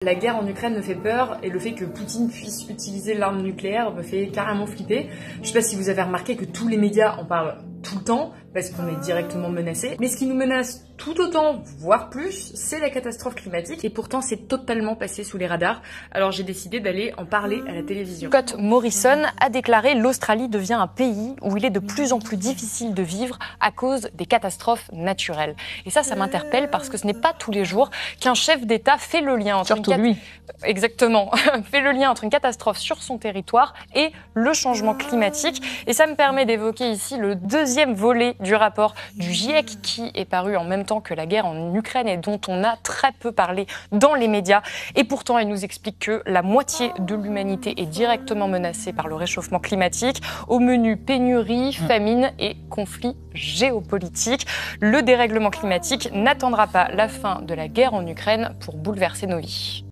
La guerre en Ukraine me fait peur et le fait que Poutine puisse utiliser l'arme nucléaire me fait carrément flipper. Je sais pas si vous avez remarqué que tous les médias en parlent tout le temps parce qu'on est directement menacé. Mais ce qui nous menace tout autant, voire plus, c'est la catastrophe climatique. Et pourtant, c'est totalement passé sous les radars. Alors j'ai décidé d'aller en parler à la télévision. Scott Morrison a déclaré l'Australie devient un pays où il est de plus en plus difficile de vivre à cause des catastrophes naturelles. Et ça m'interpelle parce que ce n'est pas tous les jours qu'un chef d'État fait le lien entre Exactement, fait le lien entre une catastrophe sur son territoire et le changement climatique. Et ça me permet d'évoquer ici le deuxième volet du rapport du GIEC qui est paru en même temps que la guerre en Ukraine et dont on a très peu parlé dans les médias. Et pourtant, il nous explique que la moitié de l'humanité est directement menacée par le réchauffement climatique. Au menu pénurie, famine et conflits géopolitiques. Le dérèglement climatique n'attendra pas la fin de la guerre en Ukraine pour bouleverser nos vies.